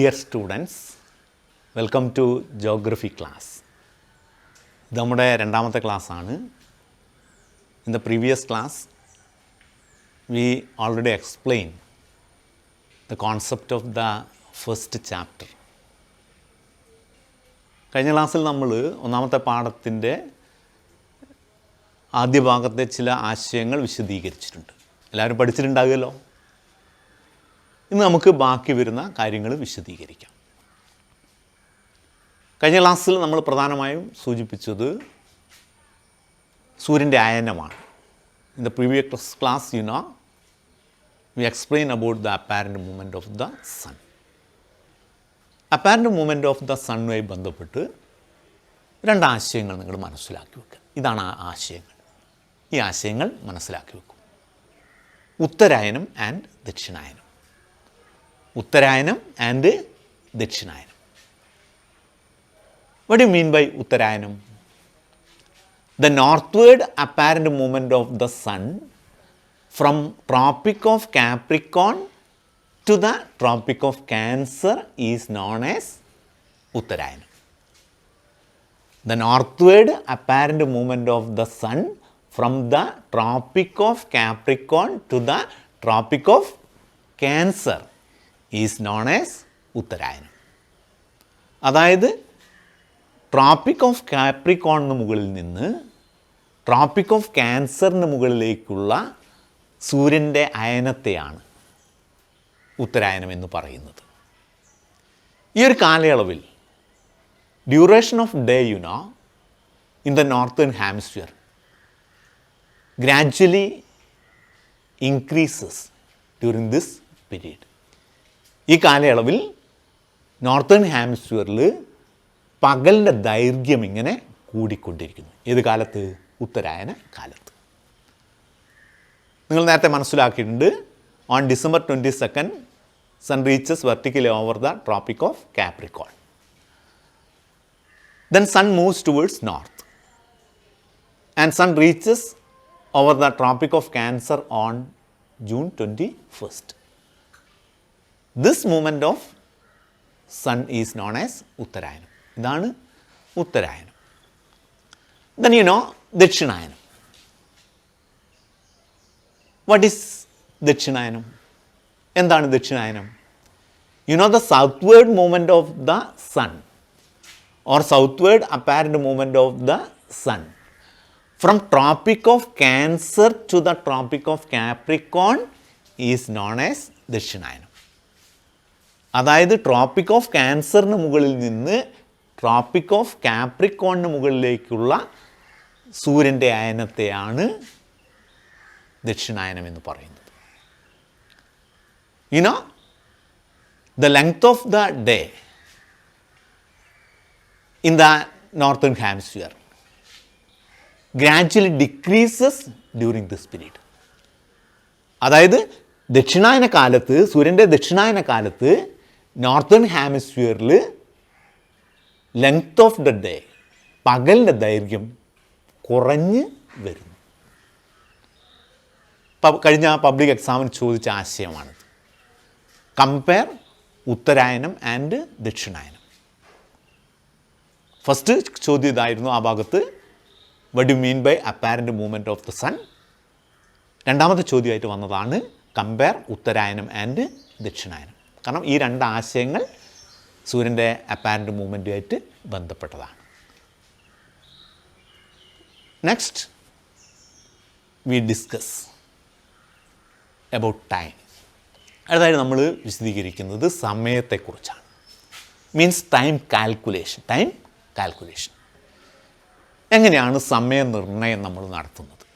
Dear students, welcome to Geography class. ഇത് നമ്മുടെ രണ്ടാമത്തെ ക്ലാസ്സാണ്. In the previous class, we already explained the concept of the first chapter. കഴിഞ്ഞ ക്ലാസ്സിൽ നമ്മൾ ഒന്നാമത്തെ പാഠത്തിൻ്റെ ആദ്യ ഭാഗത്തെ ചില ആശയങ്ങൾ വിശദീകരിച്ചിട്ടുണ്ട്. എല്ലാവരും പഠിച്ചിട്ടുണ്ടാകുമല്ലോ. ഇന്ന് നമുക്ക് ബാക്കി വരുന്ന കാര്യങ്ങൾ വിശദീകരിക്കാം. കഴിഞ്ഞ ക്ലാസ്സിൽ നമ്മൾ പ്രധാനമായും സൂചിപ്പിച്ചത് സൂര്യൻ്റെ അയനമാണ്. In the previous class we explain about the apparent movement of the sun. Apparent movement of the sunമായി ബന്ധപ്പെട്ട് രണ്ട് ആശയങ്ങൾ നിങ്ങൾ മനസ്സിലാക്കി വെക്കുക. ഇതാണ് ആ ആശയങ്ങൾ. ഈ ആശയങ്ങൾ മനസ്സിലാക്കി വെക്കും. ഉത്തരായനം ആൻഡ് ദക്ഷിണായനം. ഉത്തരായനം ആൻഡ് ദക്ഷിണായനം. What do you mean by ഉത്തരായനം? The northward apparent movement of the sun from Tropic of Capricorn to the Tropic of Cancer is known as Uttarayan. The northward apparent movement of the sun from the Tropic of Capricorn to the Tropic of Cancer is known as ഉത്തരായനം. അതായത് tropic of കാപ്രിക്കോണിന് മുകളിൽ നിന്ന് tropic of ക്യാൻസറിന് മുകളിലേക്കുള്ള സൂര്യൻ്റെ അയനത്തെയാണ് ഉത്തരായനം എന്ന് പറയുന്നത്. ഈ ഒരു കാലയളവിൽ duration of day in the northern hemisphere gradually increases during this period. ഈ കാലയളവിൽ നോർത്തേൺ ഹാമിസ്ഫിയറിൽ പകലിൻ്റെ ദൈർഘ്യം ഇങ്ങനെ കൂടിക്കൊണ്ടിരിക്കുന്നു. ഏത് കാലത്ത്? ഉത്തരായന കാലത്ത്. നിങ്ങൾ നേരത്തെ മനസ്സിലാക്കിയിട്ടുണ്ട്, on December 22 sun reaches vertically over the tropic of Capricorn. Then sun moves towards north and sun reaches over the tropic of Cancer on June 21. This movement of sun is known as ഉത്തരായനം. ഇതാണ് ഉത്തരായനം. Then ദക്ഷിണായനം. What is ദക്ഷിണായനം? എന്താണ് ദക്ഷിണായനം? The southward movement of the sun or southward apparent movement of the sun from tropic of Cancer to the tropic of Capricorn is known as ദക്ഷിണായനം. അതായത് tropic of ക്യാൻസറിന് മുകളിൽ നിന്ന് ട്രോപ്പിക് ഓഫ് കാപ്രിക്കോണിന് മുകളിലേക്കുള്ള സൂര്യൻ്റെ അയനത്തെയാണ് ദക്ഷിണായനം എന്ന് പറയുന്നത്. The length of the day in the northern hemisphere gradually decreases during this period. അതായത് ദക്ഷിണായന കാലത്ത്, സൂര്യൻ്റെ ദക്ഷിണായന കാലത്ത് നോർത്തേൺ ഹാമിസ്ഫിയറിൽ ലെങ്ത് ഓഫ് ദ ഡേ, പകലിൻ്റെ ദൈർഘ്യം കുറഞ്ഞ് വരുന്നു. കഴിഞ്ഞ പബ്ലിക് എക്സാമിന് ചോദിച്ച ആശയമാണിത്. കമ്പയർ ഉത്തരായനം ആൻഡ് ദക്ഷിണായനം. ഫസ്റ്റ് ചോദ്യം ഇതായിരുന്നു ആ ഭാഗത്ത്, what do you mean by apparent movement of the sun? രണ്ടാമത്തെ ചോദ്യമായിട്ട് വന്നതാണ് കമ്പയർ ഉത്തരായനം ആൻഡ് ദക്ഷിണായനം. കാരണം ഈ രണ്ട് ആശയങ്ങൾ സൂര്യൻ്റെ അപ്പാരൻറ്റ് മൂവ്മെൻറ്റുമായിട്ട് ബന്ധപ്പെട്ടതാണ്. Next we discuss about time. അതായത് നമ്മൾ വിശദീകരിക്കുന്നത് സമയത്തെക്കുറിച്ചാണ്. Means time calculation. എങ്ങനെയാണ് സമയനിർണ്ണയം നമ്മൾ നടത്തുന്നത്?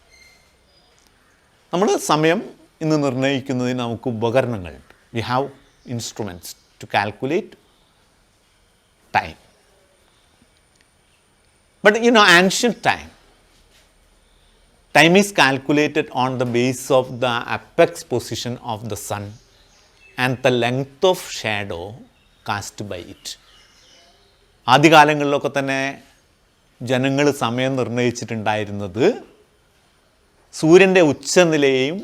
നമ്മൾ സമയം ഇന്ന് നിർണ്ണയിക്കുന്നതിന് നമുക്ക് ഉപകരണങ്ങളുണ്ട്. We have instruments to calculate time. But ancient time is calculated on the basis of the apex position of the sun and the length of shadow cast by it. ആദ്യകാലങ്ങളിലൊക്കെ തന്നെ ജനങ്ങൾ സമയം നിർണ്ണയിച്ചിട്ടുണ്ടായിരുന്നത് സൂര്യൻ്റെ ഉച്ചനിലയെയും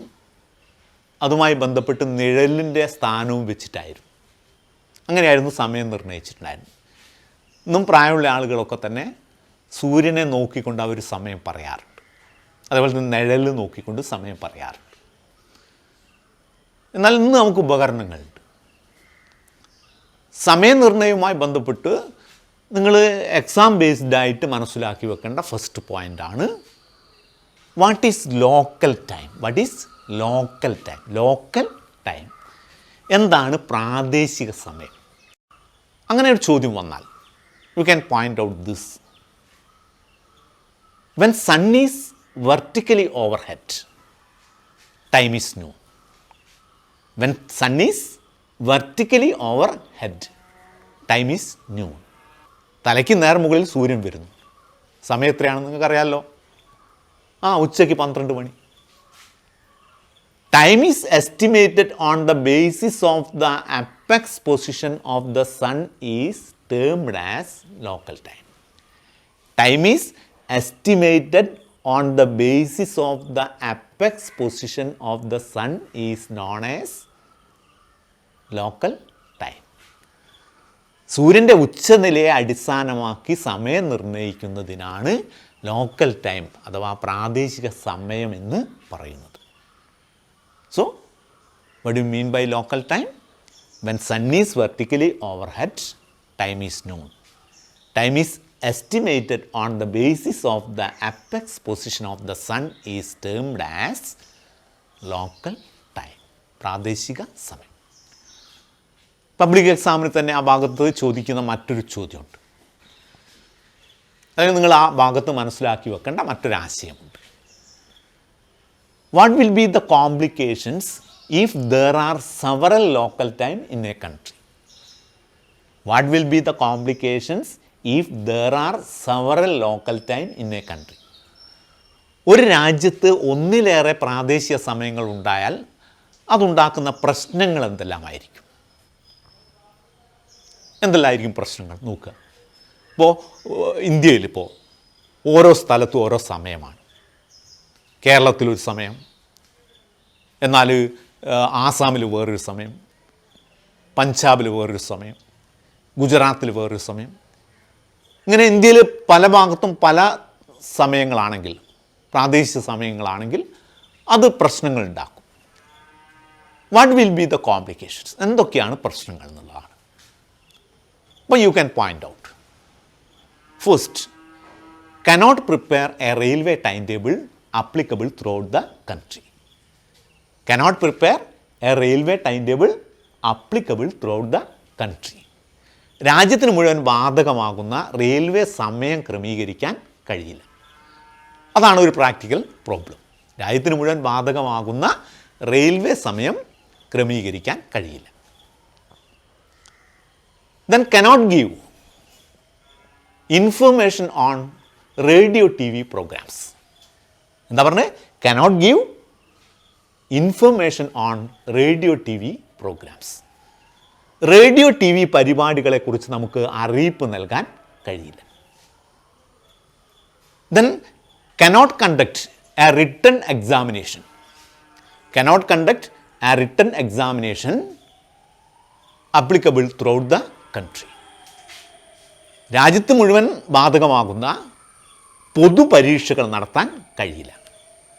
അതുമായി ബന്ധപ്പെട്ട് നിഴലിൻ്റെ സ്ഥാനവും വെച്ചിട്ടായിരുന്നു. അങ്ങനെയായിരുന്നു സമയം നിർണ്ണയിച്ചിട്ടുണ്ടായിരുന്നു. ഇന്നും പ്രായമുള്ള ആളുകളൊക്കെ തന്നെ സൂര്യനെ നോക്കിക്കൊണ്ട് അവർ സമയം പറയാറുണ്ട്. അതേപോലെ തന്നെ നിഴൽ നോക്കിക്കൊണ്ട് സമയം പറയാറുണ്ട്. എന്നാൽ ഇന്ന് നമുക്ക് ഉപകരണങ്ങളുണ്ട്. സമയനിർണ്ണയവുമായി ബന്ധപ്പെട്ട് നിങ്ങൾ എക്സാം ബേസ്ഡ് ആയിട്ട് മനസ്സിലാക്കി വെക്കേണ്ട ഫസ്റ്റ് പോയിൻ്റാണ് what is local time. What is local time? Local time എന്താണ് പ്രാദേശിക സമയം? അങ്ങനെ ഒരു ചോദ്യം വന്നാൽ you can point out this. When sun is vertically overhead, time is noon. When sun is vertically overhead, time is noon. തലയ്ക്ക് നേർ മുകളിൽ സൂര്യൻ വരുന്നു. സമയം എത്രയാണെന്ന് നിങ്ങൾക്കറിയാമല്ലോ. ഉച്ചയ്ക്ക് 12 മണി. Time is estimated on the basis of the apex position of the sun is termed as local time. Time is estimated on the basis of the apex position of the sun is known as local time. സൂര്യൻ്റെ ഉച്ചനിലയെ അടിസ്ഥാനമാക്കി സമയം നിർണ്ണയിക്കുന്നതിനാണ് local time അഥവാ പ്രാദേശിക സമയം എന്ന് പറയുന്നത്. So what do you mean by local time? When sun is vertically overhead, time is noon. Time is estimated on the basis of the apex position of the sun is termed as local time. പ്രാദേശിക സമയം. Public എക്സാമിന് തന്നെ ആ ഭാഗത്ത് ചോദിക്കുന്ന മറ്റൊരു ചോദ്യമുണ്ട്. അതായത് നിങ്ങൾ ആ ഭാഗത്ത് മനസ്സിലാക്കി വെക്കേണ്ട മറ്റൊരാശയമുണ്ട്. What will be the complications if there are several local time in a country? What will be the complications if there are several local time in a country? ഒരു രാജ്യത്ത് ഒന്നിലേറെ പ്രാദേശിക സമയങ്ങൾ ഉണ്ടായാൽ അതുണ്ടാക്കുന്ന പ്രശ്നങ്ങൾ എന്തെല്ലാമായിരിക്കും? എന്തെല്ലാമായിരിക്കും പ്രശ്നങ്ങൾ നോക്കുക. ഇപ്പോൾ ഇന്ത്യയിലിപ്പോൾ ഓരോ സ്ഥലത്തും ഓരോ സമയമാണ്. കേരളത്തിലൊരു സമയം, എന്നാൽ ആസാമിൽ വേറൊരു സമയം, പഞ്ചാബിൽ വേറൊരു സമയം, ഗുജറാത്തിൽ വേറൊരു സമയം. ഇങ്ങനെ ഇന്ത്യയിൽ പല ഭാഗത്തും പല സമയങ്ങളാണെങ്കിൽ, പ്രാദേശിക സമയങ്ങളാണെങ്കിൽ അത് പ്രശ്നങ്ങൾ ഉണ്ടാക്കും. What will be the complications? എന്തൊക്കെയാണ് പ്രശ്നങ്ങൾ എന്നുള്ളതാണ്. But you can point out. First, cannot prepare a railway timetable applicable throughout the country. Cannot prepare a railway timetable applicable throughout the country. രാജ്യത്തിന് മുഴുവൻ ബാധകമാകുന്ന റെയിൽവേ സമയം ക്രമീകരിക്കാൻ കഴിയില്ല. അതാണ് ഒരു പ്രാക്ടിക്കൽ പ്രോബ്ലം. രാജ്യത്തിന് മുഴുവൻ ബാധകമാകുന്ന റെയിൽവേ സമയം ക്രമീകരിക്കാൻ കഴിയില്ല. Then cannot give information on radio TV programs. എന്താ പറഞ്ഞത്? cannot give information on radio TV programs. Radio T V പരിപാടികളെക്കുറിച്ച് നമുക്ക് അറിയിപ്പ് നൽകാൻ കഴിയില്ല. Then cannot conduct a written examination. Cannot conduct a written examination applicable throughout the country. രാജ്യത്ത് മുഴുവൻ ബാധകമാകുന്ന പൊതുപരീക്ഷകൾ നടത്താൻ കഴിയില്ല.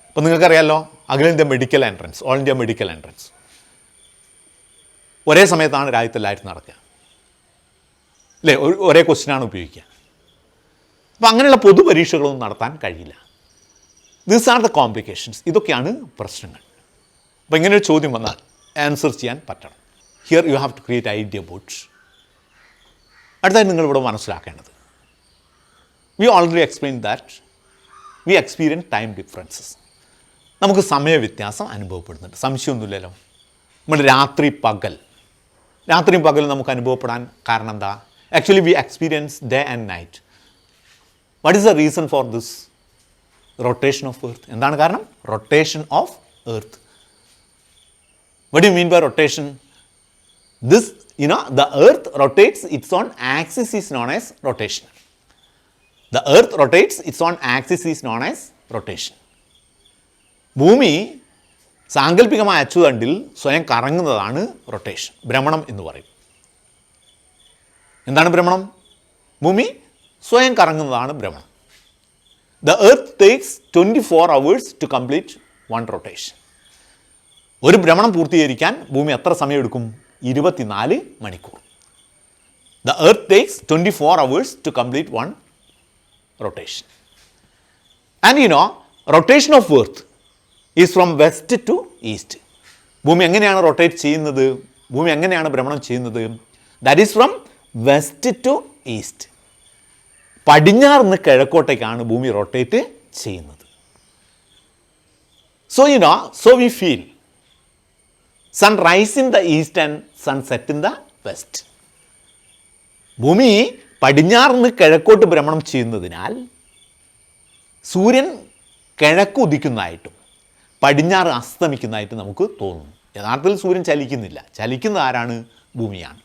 അപ്പോൾ നിങ്ങൾക്കറിയാമല്ലോ, അഖിലേന്ത്യാ medical entrance, all India medical entrance ഒരേ സമയത്താണ് രാജ്യത്തെല്ലായിട്ടും നടക്കുക, അല്ലേ? ഒരേ ക്വസ്റ്റ്യനാണ് ഉപയോഗിക്കുക. അപ്പോൾ അങ്ങനെയുള്ള പൊതുപരീക്ഷകളൊന്നും നടത്താൻ കഴിയില്ല. These are the complications. ഇതൊക്കെയാണ് പ്രശ്നങ്ങൾ. അപ്പോൾ ഇങ്ങനെയൊരു ചോദ്യം വന്നാൽ ആൻസർ ചെയ്യാൻ പറ്റണം. Here you have to create idea about. അടുത്തായി നിങ്ങളിവിടെ മനസ്സിലാക്കേണ്ടത്, we already explain that we experience time differences. നമുക്ക് സമയവ്യത്യാസം അനുഭവപ്പെടുന്നുണ്ട്, സംശയമൊന്നുമില്ലല്ലോ. നമ്മൾ രാത്രിയും പകൽ നമുക്ക് അനുഭവപ്പെടാൻ കാരണം എന്താ? Actually we experience day and night. What is the reason for this? Rotation of earth. എന്താണ് കാരണം? Rotation of earth. What do you mean by rotation? This, the earth rotates its own axis is known as rotation. The earth rotates its own axis is known as rotation. ഭൂമി സാങ്കല്പികമായ അച്ചുതണ്ടിൽ സ്വയം കറങ്ങുന്നതാണ് rotation, ഭ്രമണം എന്ന് പറയും. എന്താണ് ഭ്രമണം? ഭൂമി സ്വയം കറങ്ങുന്നതാണ് ഭ്രമണം. The earth takes 24 hours to complete 1 rotation. ഒരു ഭ്രമണം പൂർത്തീകരിക്കാൻ ഭൂമി എത്ര സമയമെടുക്കും? 24 മണിക്കൂർ. The earth takes 24 hours to complete 1 rotation. And rotation of earth is from west to east. ഭൂമി എങ്ങനെയാണ് റൊട്ടേറ്റ് ചെയ്യുന്നത്? ഭൂമി എങ്ങനെയാണ് ഭ്രമണം ചെയ്യുന്നത്? That is from west to east. പടിഞ്ഞാറ് നിന്ന് കിഴക്കോട്ടേക്കാണ് ഭൂമി റൊട്ടേറ്റ് ചെയ്യുന്നത്. So we feel sun rise in the east and sun set in the west. ഭൂമി പടിഞ്ഞാറ് നിന്ന് കിഴക്കോട്ട് ഭ്രമണം ചെയ്യുന്നതിനാൽ സൂര്യൻ കിഴക്ക് ഉദിക്കുന്നതായിട്ടും പടിഞ്ഞാറ് അസ്തമിക്കുന്നതായിട്ട് നമുക്ക് തോന്നുന്നു. യഥാർത്ഥത്തിൽ സൂര്യൻ ചലിക്കുന്നില്ല. ചലിക്കുന്നത് ആരാണ്? ഭൂമിയാണ്.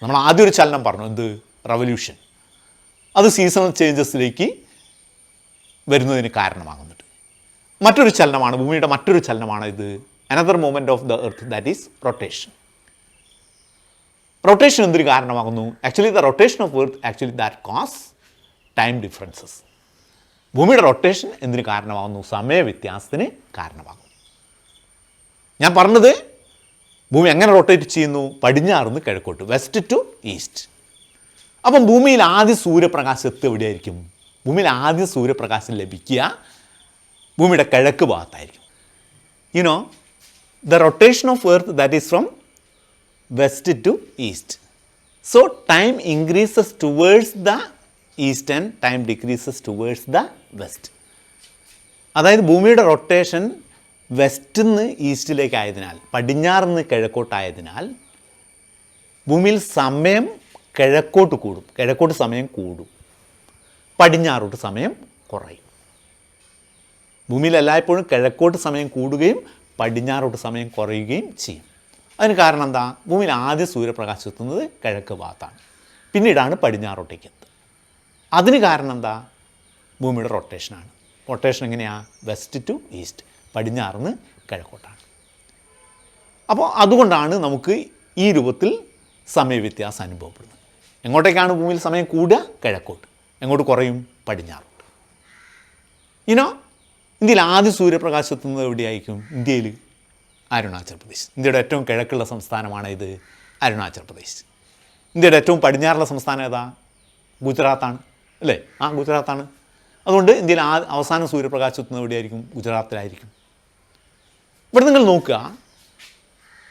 നമ്മൾ ആദ്യം ഒരു ചലനം പറഞ്ഞു, എന്ത്? റവല്യൂഷൻ. അത് സീസണൽ ചേഞ്ചസിലേക്ക് വരുന്നതിന് കാരണമാകുന്നുണ്ട്. മറ്റൊരു ചലനമാണ്, ഭൂമിയുടെ മറ്റൊരു ചലനമാണ് ഇത്. Another movement of the earth, that is rotation. Rotation എന്തൊരു കാരണമാകുന്നു? Actually the rotation of earth actually that cause time differences. ഭൂമിയുടെ റൊട്ടേഷൻ എന്തിന് കാരണമാകുന്നു? സമയവ്യത്യാസത്തിന് കാരണമാകുന്നു. ഞാൻ പറഞ്ഞത് ഭൂമി എങ്ങനെ റൊട്ടേറ്റ് ചെയ്യുന്നു? പടിഞ്ഞാറ് നിന്ന് കിഴക്കോട്ട്, വെസ്റ്റ് ടു ഈസ്റ്റ്. അപ്പം ഭൂമിയിൽ ആദ്യ സൂര്യപ്രകാശം എവിടെയായിരിക്കും? ഭൂമിയിൽ ആദ്യ സൂര്യപ്രകാശം ലഭിക്കുക ഭൂമിയുടെ കിഴക്ക് ഭാഗത്തായിരിക്കും. The rotation of earth that is from west to east. So time increases towards the east and time decreases towards the west. അതായത് ഭൂമിയുടെ റൊട്ടേഷൻ വെസ്റ്റിൽ നിന്ന് ഈസ്റ്റിലേക്കായതിനാൽ, പടിഞ്ഞാറ് നിന്ന് കിഴക്കോട്ടായതിനാൽ ഭൂമിയിൽ സമയം കിഴക്കോട്ട് കൂടും. കിഴക്കോട്ട് സമയം കൂടും, പടിഞ്ഞാറോട്ട് സമയം കുറയും. ഭൂമിയിൽ എല്ലായ്പ്പോഴും കിഴക്കോട്ട് സമയം കൂടുകയും പടിഞ്ഞാറോട്ട് സമയം കുറയുകയും ചെയ്യും. അതിന് കാരണം എന്താ? ഭൂമിയിൽ ആദ്യം സൂര്യപ്രകാശം എത്തുന്നത് കിഴക്ക് ഭാഗത്താണ്, പിന്നീടാണ് പടിഞ്ഞാറോട്ടേക്ക് എത്തുന്നത്. അതിന് കാരണം എന്താ? ഭൂമിയുടെ റൊട്ടേഷനാണ്. റൊട്ടേഷൻ എങ്ങനെയാണ്? വെസ്റ്റ് ടു ഈസ്റ്റ്, പടിഞ്ഞാറിന്ന് കിഴക്കോട്ടാണ്. അപ്പോൾ അതുകൊണ്ടാണ് നമുക്ക് ഈ രൂപത്തിൽ സമയവ്യത്യാസം അനുഭവപ്പെടുന്നത്. എങ്ങോട്ടേക്കാണ് ഭൂമിയിൽ സമയം കൂടുക? കിഴക്കോട്ട്. എങ്ങോട്ട് കുറയും? പടിഞ്ഞാറോട്ട്. ഇന്ത്യയിൽ ആദ്യം സൂര്യപ്രകാശം എത്തുന്നത് എവിടെയായിരിക്കും? ഇന്ത്യയിൽ അരുണാചൽ പ്രദേശ്. ഇന്ത്യയുടെ ഏറ്റവും കിഴക്കുള്ള സംസ്ഥാനമാണ് ഇത്, അരുണാചൽ പ്രദേശ്. ഇന്ത്യയുടെ ഏറ്റവും പടിഞ്ഞാറുള്ള സംസ്ഥാനം ഏതാ? ഗുജറാത്താണ്, അല്ലേ? ഗുജറാത്താണ്. അതുകൊണ്ട് ഇന്ത്യയിൽ അവസാനം സൂര്യപ്രകാശം എത്തുന്നത് എവിടെയായിരിക്കും? ഗുജറാത്തിലായിരിക്കും. ഇവിടെ നിങ്ങൾ നോക്കുക,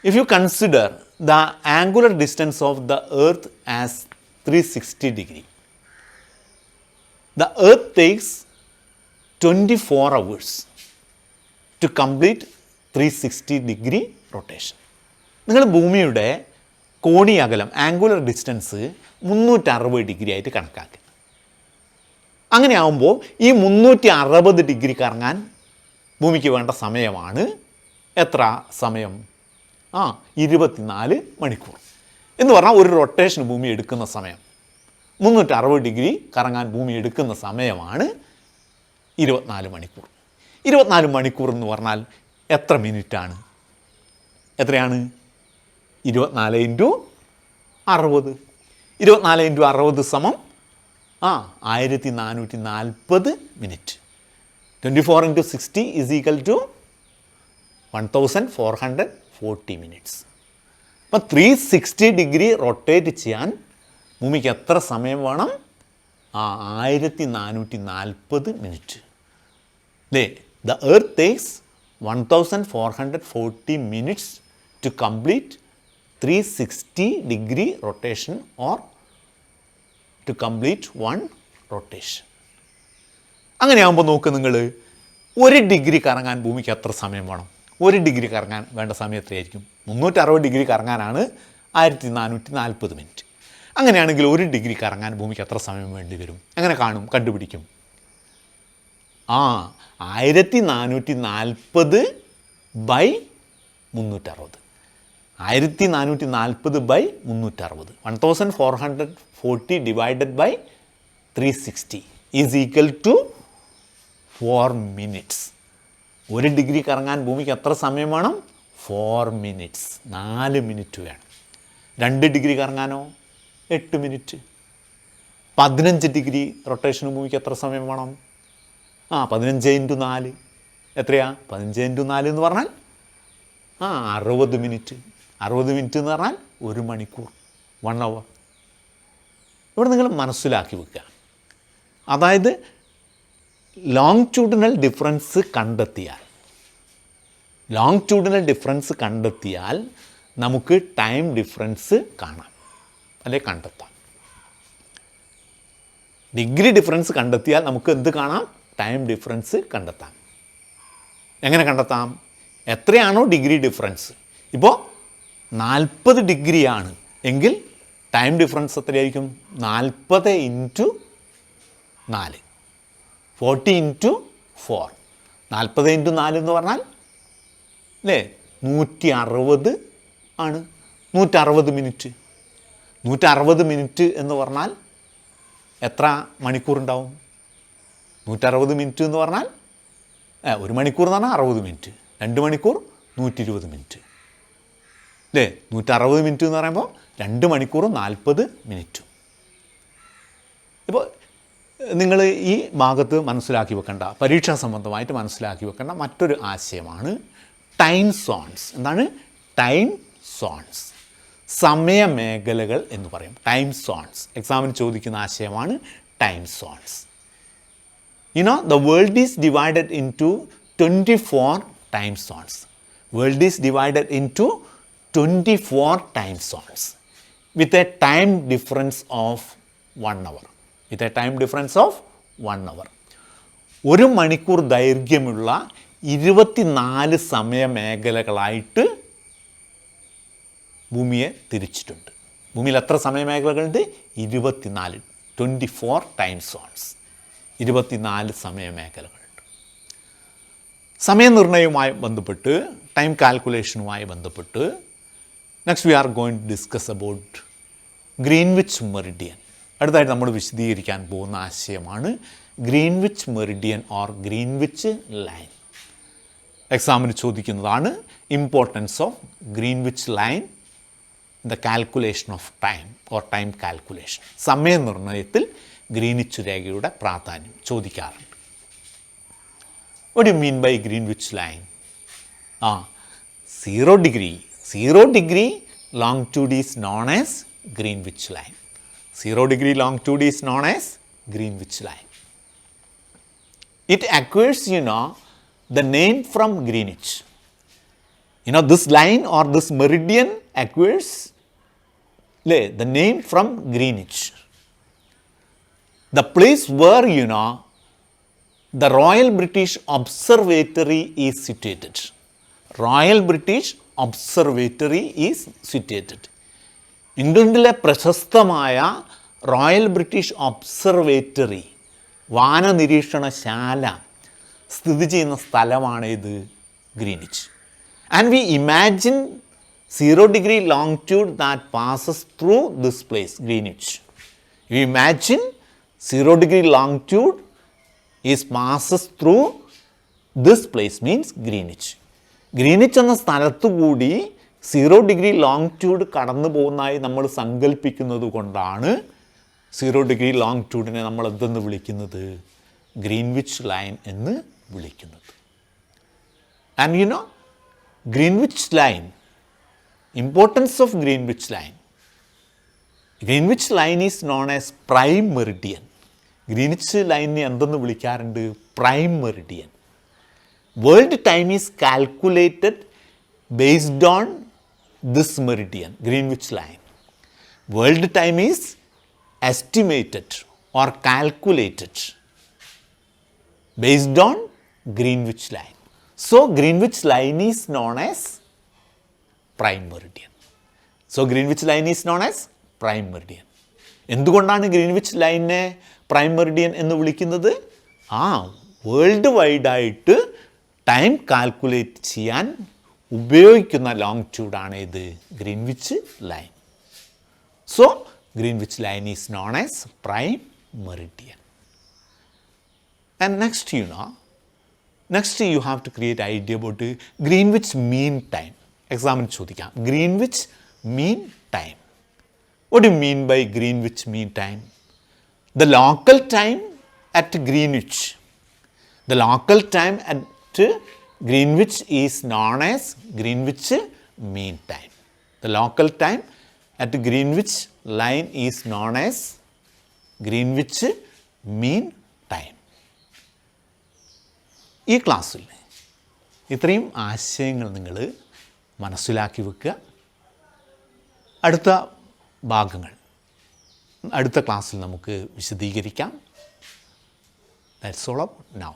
if you consider the angular distance of the earth as 360 degree, the earth takes 24 hours to complete 360 degree rotation. നിങ്ങൾ ഭൂമിയുടെ കോണീയ അകലം, ആംഗുലർ ഡിസ്റ്റൻസ് 360 ഡിഗ്രി ആയിട്ട് കണക്കാക്കുക. അങ്ങനെ ആകുമ്പോൾ ഈ 360 ഡിഗ്രി കറങ്ങാൻ ഭൂമിക്ക് വേണ്ട സമയമാണ് എത്ര സമയം? 24 മണിക്കൂർ. എന്ന് പറഞ്ഞാൽ ഒരു റൊട്ടേഷൻ ഭൂമി എടുക്കുന്ന സമയം, 360 ഡിഗ്രി കറങ്ങാൻ ഭൂമി എടുക്കുന്ന സമയമാണ് 24 മണിക്കൂർ. 24 മണിക്കൂർ എന്ന് പറഞ്ഞാൽ എത്ര മിനിറ്റാണ്? എത്രയാണ്? 24 × 60. 24 × 60 സമം 1440 minute. 24 × 60 is equal to 1440 minutes. അപ്പം 360 ഡിഗ്രി റൊട്ടേറ്റ് ചെയ്യാൻ ഭൂമിക്ക് എത്ര സമയം വേണം? 1440 minute. The earth takes 1440 minutes to complete 360 degree rotation or to complete 1 rotation. അങ്ങനെയാകുമ്പോൾ നോക്ക് നിങ്ങൾ, 1 ഡിഗ്രി കറങ്ങാൻ ഭൂമിക്ക് എത്ര സമയം വേണം? 1 ഡിഗ്രി കറങ്ങാൻ വേണ്ട സമയം എത്രയായിരിക്കും? 360 ഡിഗ്രി കറങ്ങാനാണ് 1440 മിനിറ്റ്. അങ്ങനെയാണെങ്കിൽ 1 ഡിഗ്രി കറങ്ങാൻ ഭൂമിക്ക് എത്ര സമയം വേണ്ടി വരും? എങ്ങനെ കാണും? കണ്ടുപിടിക്കും. 1440 by 360. 1440 by 360. 1440 divided by 360 is equal to 4 minutes. 1 degree കറങ്ങാൻ ഭൂമിക്ക് എത്ര സമയം വേണം? 4 മിനിറ്റ്സ്, 4 മിനിറ്റ് വേണം. 2 ഡിഗ്രി കറങ്ങാനോ? 8 മിനിറ്റ്. 15 ഡിഗ്രി റൊട്ടേഷൻ ഭൂമിക്ക് എത്ര സമയം വേണം? 15 × 4 എത്രയാ? 15 × 4 എന്ന് പറഞ്ഞാൽ 60 മിനിറ്റ്. 60 മിനിറ്റ് എന്ന് പറഞ്ഞാൽ 1 മണിക്കൂർ, 1 അവർ. ഇവിടെ നിങ്ങൾ മനസ്സിലാക്കി വെക്കുക. അതായത് ലോങ്റ്റ്യൂഡിനൽ ഡിഫറൻസ് കണ്ടെത്തിയാൽ നമുക്ക് ടൈം ഡിഫറൻസ് കാണാം, അല്ലെങ്കിൽ കണ്ടെത്താം. ഡിഗ്രി ഡിഫറൻസ് കണ്ടെത്തിയാൽ നമുക്ക് എന്ത് കാണാം? ടൈം ഡിഫറൻസ് കണ്ടെത്താം. എങ്ങനെ കണ്ടെത്താം? എത്രയാണോ ഡിഗ്രി ഡിഫറൻസ്, ഇപ്പോൾ 40 ഡിഗ്രിയാണ് എങ്കിൽ ടൈം ഡിഫറൻസ് എത്രയായിരിക്കും? 40 × 4, 40 × 4. 40 × 4 എന്ന് പറഞ്ഞാൽ അല്ലേ 160 ആണ്. 160 മിനിറ്റ്. 160 മിനിറ്റ് എന്ന് പറഞ്ഞാൽ എത്ര മണിക്കൂർ ഉണ്ടാവും? 160 മിനിറ്റ് എന്ന് പറഞ്ഞാൽ 1 മണിക്കൂർ എന്ന് പറഞ്ഞാൽ 60 മിനിറ്റ്, 2 മണിക്കൂർ 120 മിനിറ്റ് അല്ലേ? 160 മിനിറ്റ് എന്ന് പറയുമ്പോൾ 2 മണിക്കൂറും 40 മിനിറ്റും. ഇപ്പോൾ നിങ്ങൾ ഈ ഭാഗത്ത് മനസ്സിലാക്കി വെക്കേണ്ട, പരീക്ഷാ സംബന്ധമായിട്ട് മനസ്സിലാക്കി വെക്കേണ്ട മറ്റൊരു ആശയമാണ് ടൈം സോൺസ്. എന്താണ് ടൈം സോൺസ്? സമയമേഖലകൾ എന്ന് പറയും. ടൈം സോൺസ് എക്സാമിന് ചോദിക്കുന്ന ആശയമാണ് time zones. The world is divided into 24 time zones. World is divided into 24 time zones with a time difference of 1 hour. With a time difference of 1 hour. 1 മണിക്കൂർ ദൈർഘ്യമുള്ള 24 സമയമേഖലകളായിട്ട് ഭൂമിയെ തിരിച്ചിട്ടുണ്ട്. ഭൂമിയിൽ എത്ര സമയമേഖലകളുണ്ട്? 24 ടൈം സോൺസ്. 24 സമയമേഖലകളുണ്ട്. സമയനിർണ്ണയവുമായി ബന്ധപ്പെട്ട്, ടൈം കാൽക്കുലേഷനുമായി ബന്ധപ്പെട്ട് next we are going to discuss about Greenwich meridian. അടുത്തായിട്ട് നമ്മൾ വിശദീകരിക്കാൻ പോകുന്ന ആശയമാണ് Greenwich meridian or Greenwich line. എക്സാമിന് ചോദിക്കുന്നതാണ് importance of Greenwich line in the calculation of time or time calculation. സമയനിർണ്ണയത്തിൽ ഗ്രീനിച്ച് രേഖയുടെ പ്രാധാന്യം ചോദിക്കാറുണ്ട്. What do you mean by Greenwich line? 0 degree. 0 degree longitude is known as Greenwich line. 0 degree longitude is known as Greenwich line. It acquires, the name from Greenwich. This line or this meridian acquires the name from Greenwich. The place where, the Royal British Observatory is situated. Royal British Observatory is situated. ഇംഗ്ലണ്ടിലെ പ്രശസ്തമായ royal British observatory, വാനനിരീക്ഷണശാല സ്ഥിതി ചെയ്യുന്ന സ്ഥലമാണ് ഇത് Greenwich. And we imagine 0 degree longitude that passes through this place, Greenwich. We imagine 0 degree longitude passes through this place, means Greenwich. Greenwich എന്ന സ്ഥലത്തു കൂടി 0 degree longitude കടന്നു പോകുന്നതായി നമ്മൾ സങ്കല്പിക്കുന്നത് കൊണ്ടാണ് 0 degree longitudeനെ നമ്മൾ എന്തെന്ന് വിളിക്കുന്നത്? ഗ്രീൻവിച്ച് ലൈൻ എന്ന് വിളിക്കുന്നത്. And Greenwich line, importance of Greenwich line. Greenwich line is known as prime meridian. Greenwich ലൈനിനെ എന്തെന്ന് വിളിക്കാറുണ്ട്? Prime Meridian. World time is calculated based on this Meridian, Greenwich line. World time is estimated or calculated based on Greenwich line. So Greenwich line is known as prime meridian. So Greenwich line is known as prime meridian. എന്തുകൊണ്ടാണ് Greenwich ലൈനിനെ prime Meridian എന്ന് വിളിക്കുന്നത്? World വൈഡായിട്ട് time calculate ചെയ്യാൻ ഉപയോഗിക്കുന്ന ലോങ്റ്റ്യൂഡാണ് ഇത് Greenwich line. So Greenwich line is known as prime Meridian. And next you have to create idea about Greenwich mean time. എക്സാമിന് ചോദിക്കാം Greenwich mean time. What do you mean by Greenwich Mean Time? The local time at Greenwich. The local time at Greenwich is known as Greenwich Mean Time. The local time at Greenwich line is known as Greenwich Mean Time. ഈ ക്ലാസ്സിൽ ഇത്രയും ആശയങ്ങൾ നിങ്ങൾ മനസ്സിലാക്കി വെക്കുക. അടുത്ത ഭാഗങ്ങൾ അടുത്ത ക്ലാസ്സിൽ നമുക്ക് വിശദീകരിക്കാം. That's all up now.